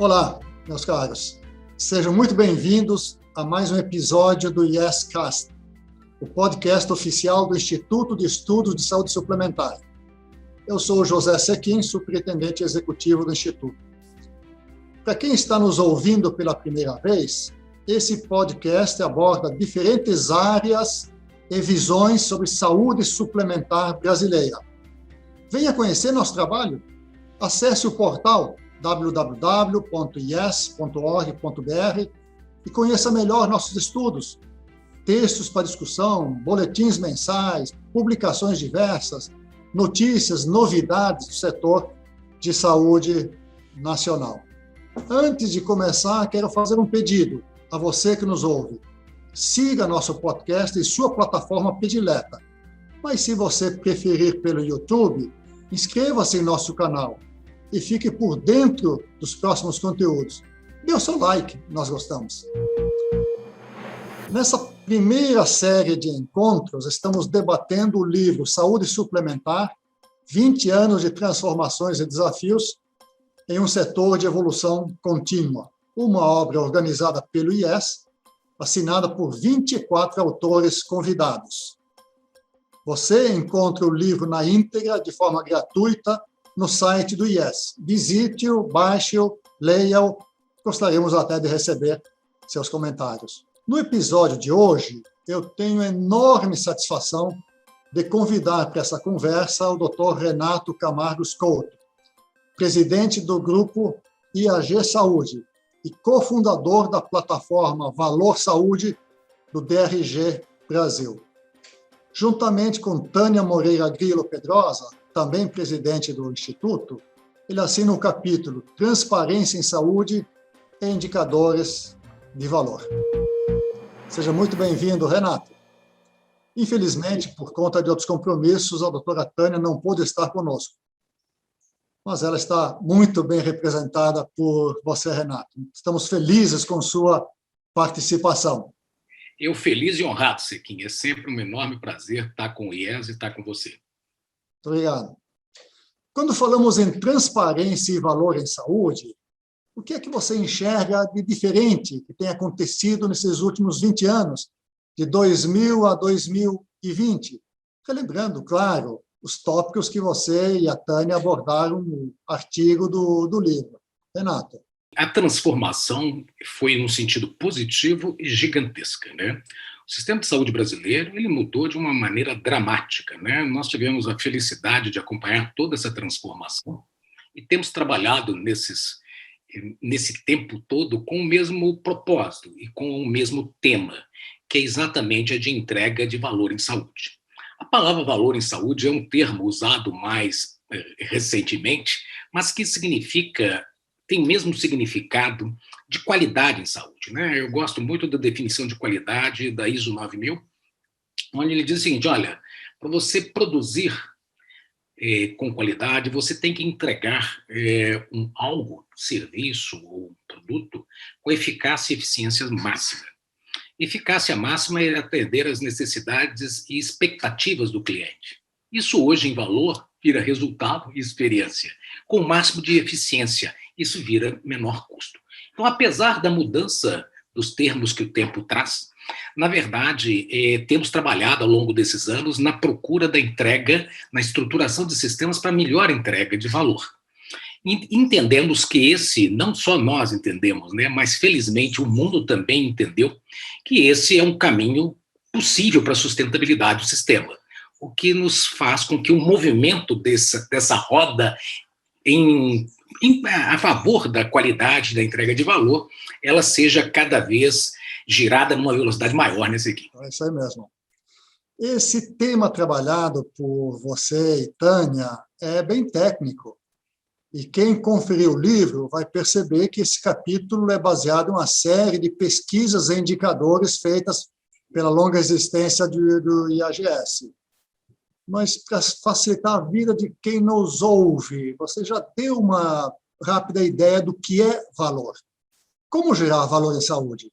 Olá, meus caros. Sejam muito bem-vindos a mais um episódio do YesCast, o podcast oficial do Instituto de Estudos de Saúde Suplementar. Eu sou o José Sequim, superintendente executivo do Instituto. Para quem está nos ouvindo pela primeira vez, esse podcast aborda diferentes áreas e visões sobre saúde suplementar brasileira. Venha conhecer nosso trabalho. Acesse o portal www.yes.org.br e conheça melhor nossos estudos, textos para discussão, boletins mensais, publicações diversas, notícias, novidades do setor de saúde nacional. Antes de começar, quero fazer um pedido a você que nos ouve. Siga nosso podcast em sua plataforma predileta. Mas se você preferir pelo YouTube, inscreva-se em nosso canal e fique por dentro dos próximos conteúdos. Dê o seu like, nós gostamos. Nessa primeira série de encontros, estamos debatendo o livro Saúde Suplementar, 20 anos de transformações e desafios em um setor de evolução contínua, uma obra organizada pelo IES, assinada por 24 autores convidados. Você encontra o livro na íntegra, de forma gratuita, no site do IES. Visite-o, baixe-o, leia-o. Gostaríamos até de receber seus comentários. No episódio de hoje, eu tenho enorme satisfação de convidar para essa conversa o Dr. Renato Camargo Couto, presidente do grupo IAG Saúde e cofundador da plataforma Valor Saúde do DRG Brasil. Juntamente com Tânia Moreira Grillo Pedrosa, também presidente do Instituto, ele assina o capítulo Transparência em Saúde e Indicadores de Valor. Seja muito bem-vindo, Renato. Infelizmente, por conta de outros compromissos, a doutora Tânia não pôde estar conosco. Mas ela está muito bem representada por você, Renato. Estamos felizes com sua participação. Eu feliz e honrado, Sequim. É sempre um enorme prazer estar com o IES e estar com você. Muito obrigado. Quando falamos em transparência e valor em saúde, o que é que você enxerga de diferente que tem acontecido nesses últimos 20 anos, de 2000 a 2020? Relembrando, claro, os tópicos que você e a Tânia abordaram no artigo do livro. Renato. A transformação foi num sentido positivo e gigantesca, né? O sistema de saúde brasileiro ele mudou de uma maneira dramática, né? Nós tivemos a felicidade de acompanhar toda essa transformação e temos trabalhado nesse tempo todo com o mesmo propósito e com o mesmo tema, que é exatamente a de entrega de valor em saúde. A palavra valor em saúde é um termo usado mais recentemente, mas que tem mesmo significado de qualidade em saúde, né? Eu gosto muito da definição de qualidade da ISO 9000, onde ele diz o seguinte, olha, para você produzir com qualidade, você tem que entregar algo, serviço ou um produto com eficácia e eficiência máxima. Eficácia máxima é atender às necessidades e expectativas do cliente. Isso hoje em valor vira resultado e experiência. Com o máximo de eficiência, isso vira menor custo. Então, apesar da mudança dos termos que o tempo traz, na verdade, temos trabalhado ao longo desses anos na procura da entrega, na estruturação de sistemas para melhor entrega de valor. Entendemos que não só nós entendemos, né, mas felizmente o mundo também entendeu que esse é um caminho possível para a sustentabilidade do sistema, o que nos faz com que o movimento dessa roda a favor da qualidade da entrega de valor, ela seja cada vez girada numa velocidade maior nesse aqui. É isso aí mesmo. Esse tema trabalhado por você e Tânia é bem técnico. E quem conferir o livro vai perceber que esse capítulo é baseado em uma série de pesquisas e indicadores feitas pela longa existência do IAGS. Mas, para facilitar a vida de quem nos ouve, você já deu uma rápida ideia do que é valor. Como gerar valor em saúde?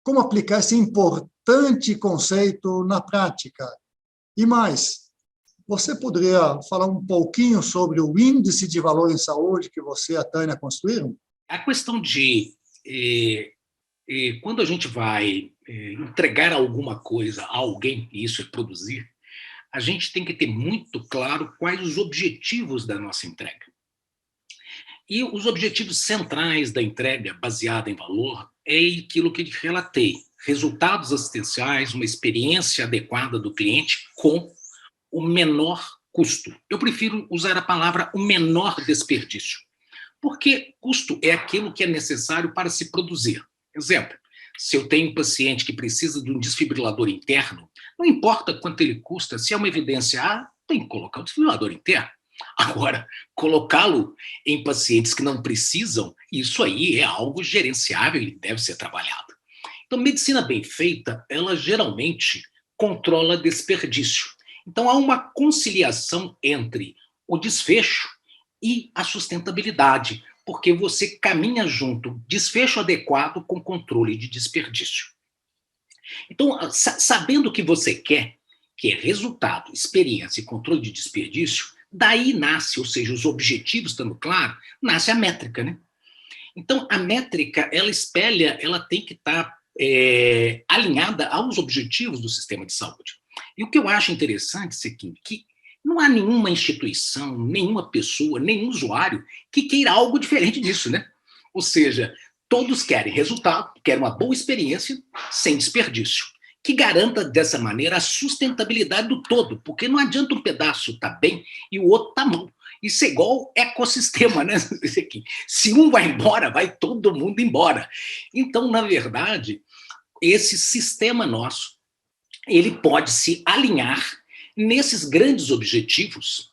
Como aplicar esse importante conceito na prática? E mais, você poderia falar um pouquinho sobre o índice de valor em saúde que você e a Tânia construíram? A questão de quando a gente vai entregar alguma coisa a alguém, e isso é produzir, a gente tem que ter muito claro quais os objetivos da nossa entrega. E os objetivos centrais da entrega baseada em valor é aquilo que relatei: resultados assistenciais, uma experiência adequada do cliente com o menor custo. Eu prefiro usar a palavra o menor desperdício, porque custo é aquilo que é necessário para se produzir. Exemplo, se eu tenho um paciente que precisa de um desfibrilador interno, não importa quanto ele custa, se é uma evidência A, tem que colocar o desfibrilador interno. Agora, colocá-lo em pacientes que não precisam, isso aí é algo gerenciável e deve ser trabalhado. Então, medicina bem feita, ela geralmente controla desperdício. Então, há uma conciliação entre o desfecho e a sustentabilidade, porque você caminha junto desfecho adequado com controle de desperdício. Então, sabendo o que você quer, que é resultado, experiência e controle de desperdício, daí nasce, ou seja, os objetivos estando claros, nasce a métrica, né? Então, a métrica, ela espelha, ela tem que estar alinhada aos objetivos do sistema de saúde. E o que eu acho interessante, Sequim, que não há nenhuma instituição, nenhuma pessoa, nenhum usuário que queira algo diferente disso, né? Ou seja, todos querem resultado, querem uma boa experiência sem desperdício, que garanta dessa maneira a sustentabilidade do todo, porque não adianta um pedaço estar bem e o outro estar mal. Isso é igual ecossistema, né? Se um vai embora, vai todo mundo embora. Então, na verdade, esse sistema nosso, ele pode se alinhar nesses grandes objetivos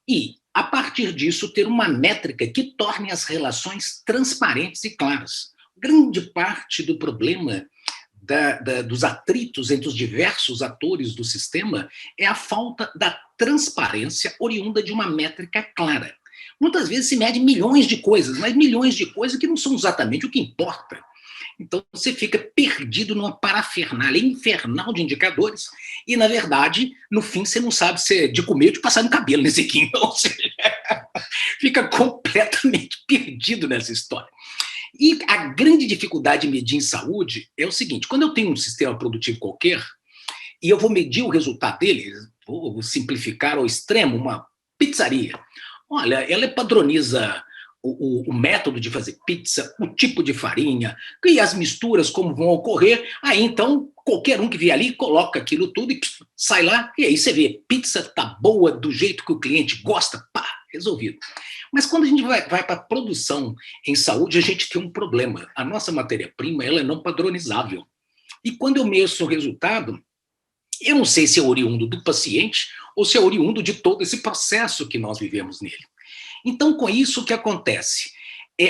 e, a partir disso, ter uma métrica que torne as relações transparentes e claras. Grande parte do problema dos atritos entre os diversos atores do sistema é a falta da transparência oriunda de uma métrica clara. Muitas vezes se mede milhões de coisas, mas milhões de coisas que não são exatamente o que importa. Então, você fica perdido numa parafernália infernal de indicadores e, na verdade, no fim, você não sabe se é de comer ou de passar no cabelo nesse aqui. Ou seja, fica completamente perdido nessa história. E a grande dificuldade de medir em saúde é o seguinte: quando eu tenho um sistema produtivo qualquer e eu vou medir o resultado dele, vou simplificar ao extremo, uma pizzaria. Olha, ela padroniza o método de fazer pizza, o tipo de farinha, e as misturas, como vão ocorrer. Aí, então, qualquer um que vier ali coloca aquilo tudo e sai lá, e aí você vê, pizza tá boa do jeito que o cliente gosta, pá, resolvido. Mas quando a gente vai para a produção em saúde, a gente tem um problema. A nossa matéria-prima, ela é não padronizável. E quando eu meço o resultado, eu não sei se é oriundo do paciente ou se é oriundo de todo esse processo que nós vivemos nele. Então, com isso, o que acontece?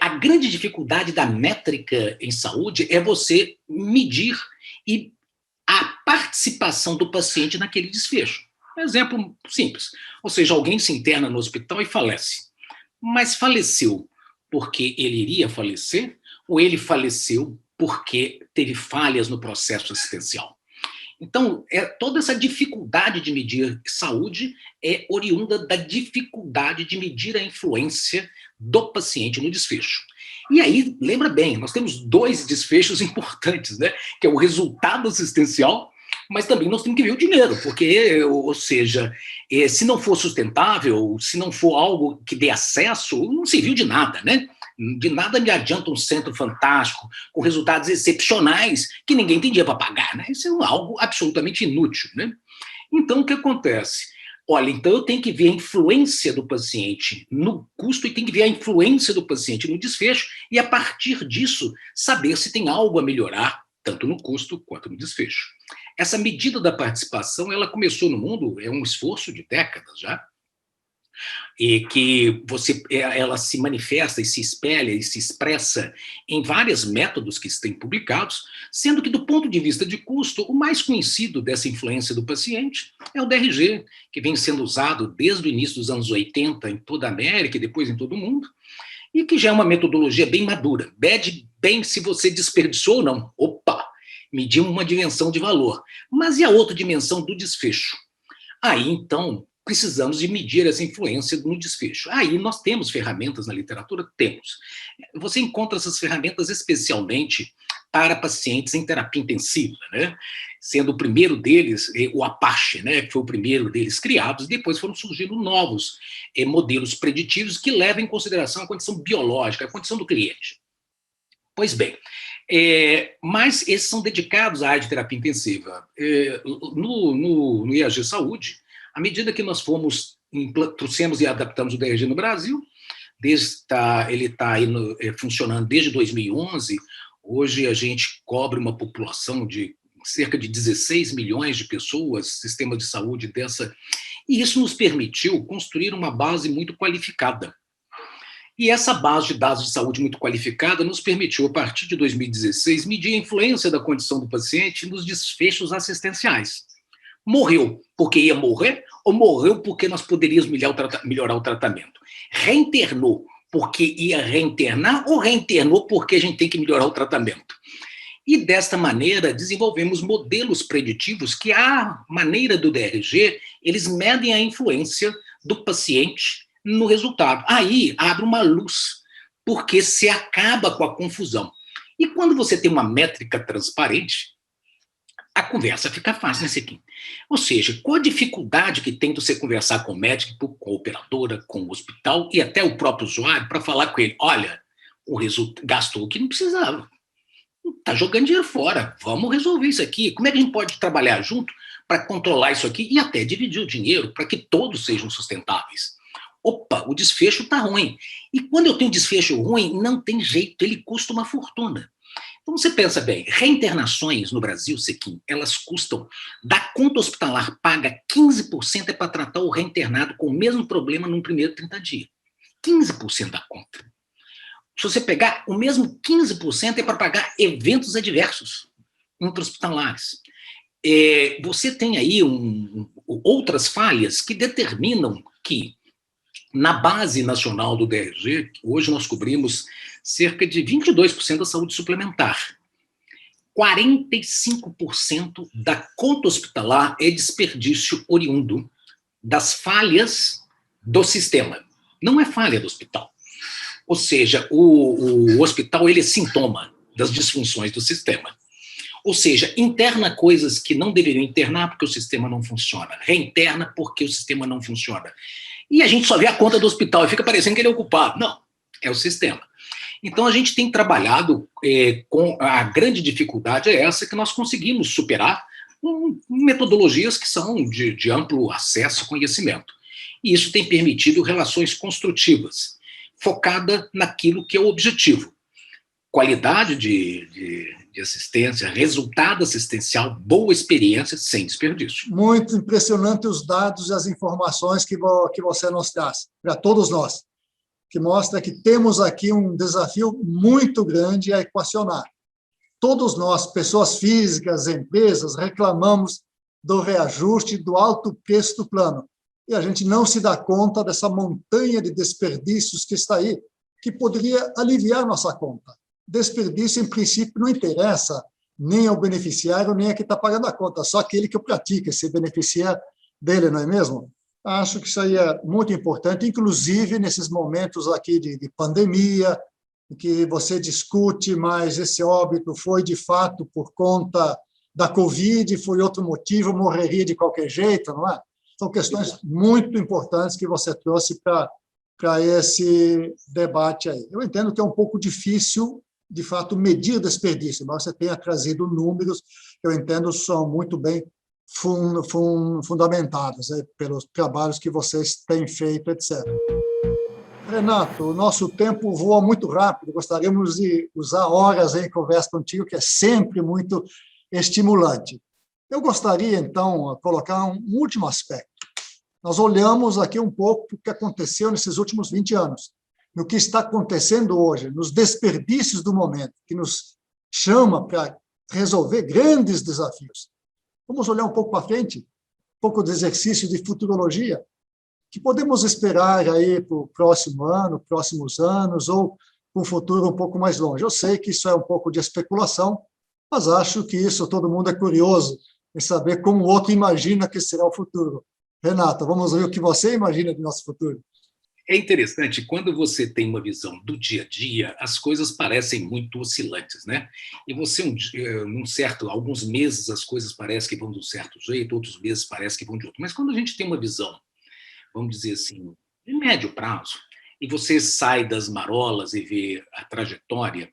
A grande dificuldade da métrica em saúde é você medir e a participação do paciente naquele desfecho. Um exemplo simples. Ou seja, alguém se interna no hospital e falece. Mas faleceu porque ele iria falecer ou ele faleceu porque teve falhas no processo assistencial? Então, toda essa dificuldade de medir saúde é oriunda da dificuldade de medir a influência do paciente no desfecho. E aí, lembra bem, nós temos dois desfechos importantes, né? Que é o resultado assistencial, mas também nós temos que ver o dinheiro, porque, ou seja, se não for sustentável, se não for algo que dê acesso, não serviu de nada, né? De nada me adianta um centro fantástico, com resultados excepcionais, que ninguém tem dinheiro para pagar, né? Isso é algo absolutamente inútil, né? Então, o que acontece? Olha, então eu tenho que ver a influência do paciente no custo e tenho que ver a influência do paciente no desfecho e, a partir disso, saber se tem algo a melhorar, tanto no custo quanto no desfecho. Essa medida da participação, ela começou no mundo, é um esforço de décadas já, e que ela se manifesta e se espelha e se expressa em vários métodos que estão publicados, sendo que, do ponto de vista de custo, o mais conhecido dessa influência do paciente é o DRG, que vem sendo usado desde o início dos anos 80 em toda a América e depois em todo o mundo, e que já é uma metodologia bem madura. Mede bem se você desperdiçou ou não. Opa! Mediu uma dimensão de valor. Mas e a outra dimensão do desfecho? Aí, então, precisamos de medir essa influência no desfecho. Aí nós temos ferramentas na literatura? Temos. Você encontra essas ferramentas especialmente para pacientes em terapia intensiva, né? Sendo o primeiro deles o Apache, né? Que foi o primeiro deles criados, depois foram surgindo novos modelos preditivos que levam em consideração a condição biológica, a condição do cliente. Pois bem, mas esses são dedicados à área de terapia intensiva. No IAG Saúde, à medida que nós trouxemos e adaptamos o DRG no Brasil, ele está funcionando desde 2011, hoje a gente cobre uma população de cerca de 16 milhões de pessoas, sistema de saúde dessa, e isso nos permitiu construir uma base muito qualificada. E essa base de dados de saúde muito qualificada nos permitiu, a partir de 2016, medir a influência da condição do paciente nos desfechos assistenciais. Morreu porque ia morrer ou morreu porque nós poderíamos melhorar o tratamento? Reinternou porque ia reinternar ou reinternou porque a gente tem que melhorar o tratamento? E, desta maneira, desenvolvemos modelos preditivos que, à maneira do DRG, eles medem a influência do paciente no resultado. Aí abre uma luz, porque se acaba com a confusão. E quando você tem uma métrica transparente, a conversa fica fácil, né, Sequim? Ou seja, qual a dificuldade que tem de você conversar com o médico, com a operadora, com o hospital e até o próprio usuário para falar com ele, olha, o resultado gastou o que não precisava. Está jogando dinheiro fora, vamos resolver isso aqui. Como é que a gente pode trabalhar junto para controlar isso aqui e até dividir o dinheiro para que todos sejam sustentáveis? Opa, o desfecho está ruim. E quando eu tenho desfecho ruim, não tem jeito, ele custa uma fortuna. Então você pensa bem, reinternações no Brasil, Sequim, elas custam, da conta hospitalar paga, 15% é para tratar o reinternado com o mesmo problema num primeiro 30 dias. 15% da conta. Se você pegar, o mesmo 15% é para pagar eventos adversos intra-hospitalares. Você tem aí outras falhas que determinam que, na base nacional do DRG, hoje nós cobrimos cerca de 22% da saúde suplementar. 45% da conta hospitalar é desperdício oriundo das falhas do sistema. Não é falha do hospital. Ou seja, o hospital ele é sintoma das disfunções do sistema. Ou seja, interna coisas que não deveriam internar porque o sistema não funciona. Reinterna porque o sistema não funciona. E a gente só vê a conta do hospital e fica parecendo que ele é o culpado. Não, é o sistema. Então, a gente tem trabalhado com a grande dificuldade é essa que nós conseguimos superar com metodologias que são de amplo acesso e conhecimento. E isso tem permitido relações construtivas, focada naquilo que é o objetivo. Qualidade de assistência, resultado assistencial, boa experiência, sem desperdício. Muito impressionante os dados e as informações que você nos traz, para todos nós, que mostra que temos aqui um desafio muito grande a equacionar. Todos nós, pessoas físicas, empresas, reclamamos do reajuste do alto preço do plano. E a gente não se dá conta dessa montanha de desperdícios que está aí, que poderia aliviar nossa conta. Desperdício, em princípio, não interessa nem ao beneficiário, nem a quem está pagando a conta, só aquele que o pratica se beneficia dele, não é mesmo? Acho que isso aí é muito importante, inclusive nesses momentos aqui de pandemia, em que você discute, mas esse óbito foi, de fato, por conta da Covid, foi outro motivo, morreria de qualquer jeito, não é? São questões muito importantes que você trouxe para esse debate aí. Eu entendo que é um pouco difícil, de fato, medir desperdício, mas você tenha trazido números que eu entendo são muito bem fundamentados pelos trabalhos que vocês têm feito, etc. Renato, o nosso tempo voa muito rápido, gostaríamos de usar horas em conversa contigo, que é sempre muito estimulante. Eu gostaria, então, de colocar um último aspecto. Nós olhamos aqui um pouco o que aconteceu nesses últimos 20 anos, no que está acontecendo hoje, nos desperdícios do momento, que nos chama para resolver grandes desafios. Vamos olhar um pouco para frente, um pouco de exercício de futurologia, que podemos esperar aí para o próximo ano, próximos anos, ou para um futuro um pouco mais longe. Eu sei que isso é um pouco de especulação, mas acho que isso todo mundo é curioso em saber como o outro imagina que será o futuro. Renata, vamos ver o que você imagina do nosso futuro. É interessante, quando você tem uma visão do dia a dia, as coisas parecem muito oscilantes, né? E você, alguns meses as coisas parecem que vão de um certo jeito, outros meses parece que vão de outro. Mas quando a gente tem uma visão, vamos dizer assim, de médio prazo, e você sai das marolas e vê a trajetória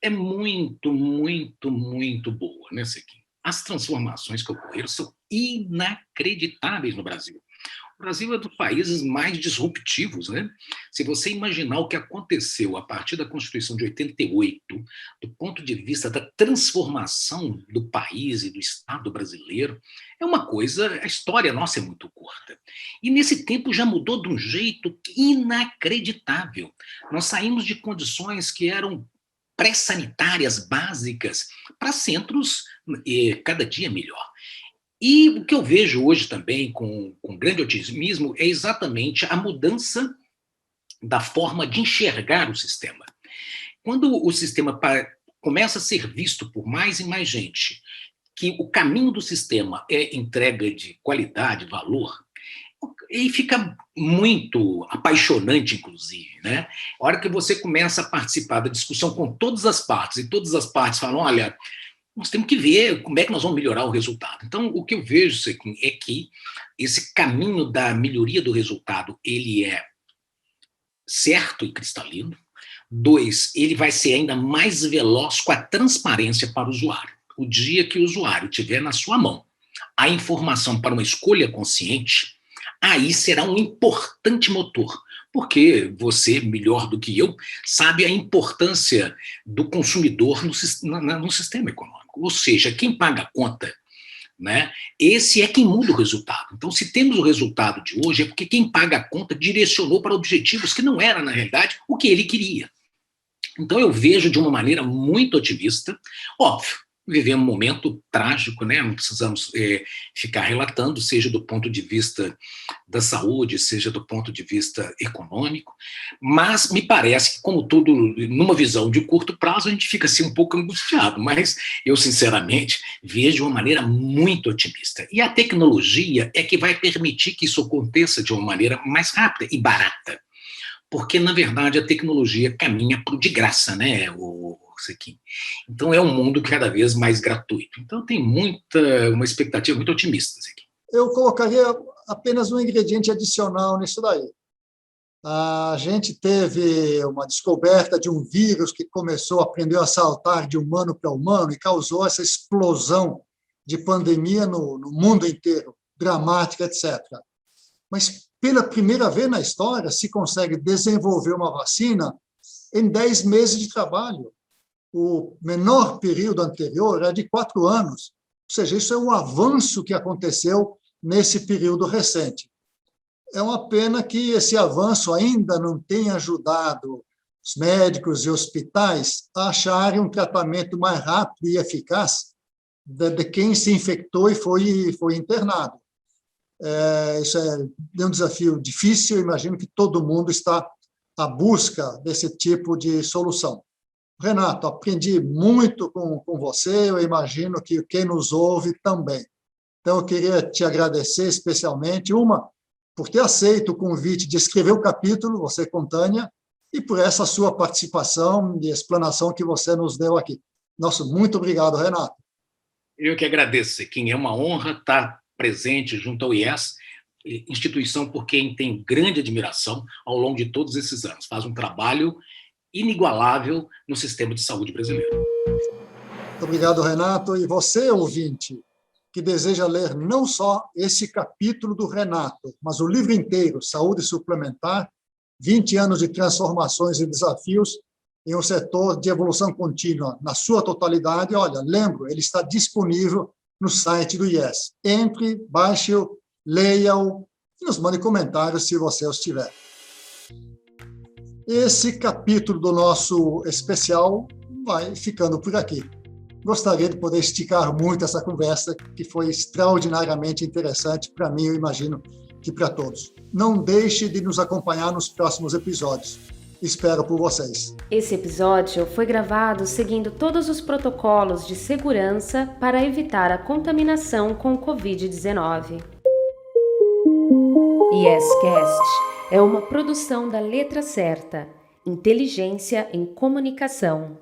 é muito, muito, muito boa, né, Sequim? As transformações que ocorreram são inacreditáveis no Brasil. O Brasil é dos países mais disruptivos, né? Se você imaginar o que aconteceu a partir da Constituição de 88, do ponto de vista da transformação do país e do Estado brasileiro, é uma coisa, a história nossa é muito curta. E nesse tempo já mudou de um jeito inacreditável. Nós saímos de condições que eram pré-sanitárias básicas para centros cada dia melhor. E o que eu vejo hoje também com grande otimismo é exatamente a mudança da forma de enxergar o sistema. Quando o sistema começa a ser visto por mais e mais gente, que o caminho do sistema é entrega de qualidade, valor, e fica muito apaixonante, inclusive, né? A hora que você começa a participar da discussão com todas as partes, e todas as partes falam, olha, nós temos que ver como é que nós vamos melhorar o resultado. Então, o que eu vejo, Sequim, é que esse caminho da melhoria do resultado, ele é certo e cristalino. 2, ele vai ser ainda mais veloz com a transparência para o usuário. O dia que o usuário tiver na sua mão a informação para uma escolha consciente, aí será um importante motor, porque você, melhor do que eu, sabe a importância do consumidor no sistema econômico. Ou seja, quem paga a conta, né, esse é quem muda o resultado. Então, se temos o resultado de hoje, é porque quem paga a conta direcionou para objetivos que não era, na realidade, o que ele queria. Então, eu vejo de uma maneira muito otimista. Óbvio, vivemos um momento trágico, né? Não precisamos ficar relatando, seja do ponto de vista da saúde, seja do ponto de vista econômico, mas me parece que, como tudo, numa visão de curto prazo, a gente fica assim um pouco angustiado, mas eu, sinceramente, vejo de uma maneira muito otimista. E a tecnologia é que vai permitir que isso aconteça de uma maneira mais rápida e barata, porque, na verdade, a tecnologia caminha para o de graça, né, Sequim? Então, é um mundo cada vez mais gratuito. Então, tem uma expectativa muito otimista, Sequim. Eu colocaria apenas um ingrediente adicional nisso daí. A gente teve uma descoberta de um vírus que aprendeu a saltar de humano para humano e causou essa explosão de pandemia no mundo inteiro, dramática, etc. Mas, pela primeira vez na história, se consegue desenvolver uma vacina em 10 meses de trabalho. O menor período anterior era de 4 anos. Ou seja, isso é um avanço que aconteceu nesse período recente. É uma pena que esse avanço ainda não tenha ajudado os médicos e hospitais a acharem um tratamento mais rápido e eficaz de quem se infectou e foi internado. Isso é um desafio difícil, imagino que todo mundo está à busca desse tipo de solução. Renato, aprendi muito com você, eu imagino que quem nos ouve também. Então, eu queria te agradecer especialmente, por ter aceito o convite de escrever o capítulo, você com Tânia, e por essa sua participação e explanação que você nos deu aqui. Nosso muito obrigado, Renato. Eu que agradeço, Sequim. É uma honra estar presente junto ao IES, instituição por quem tenho grande admiração ao longo de todos esses anos. Faz um trabalho inigualável no sistema de saúde brasileiro. Muito obrigado, Renato. E você, ouvinte, que deseja ler não só esse capítulo do Renato, mas o livro inteiro, Saúde Suplementar, 20 anos de transformações e desafios em um setor de evolução contínua na sua totalidade, olha, lembro, ele está disponível no site do IES. Entre, baixe-o, leia-o e nos mande comentários se você os tiver. Esse capítulo do nosso especial vai ficando por aqui. Gostaria de poder esticar muito essa conversa, que foi extraordinariamente interessante para mim, eu imagino que para todos. Não deixe de nos acompanhar nos próximos episódios. Espero por vocês. Esse episódio foi gravado seguindo todos os protocolos de segurança para evitar a contaminação com o Covid-19. YesCast é uma produção da Letra Certa, Inteligência em Comunicação.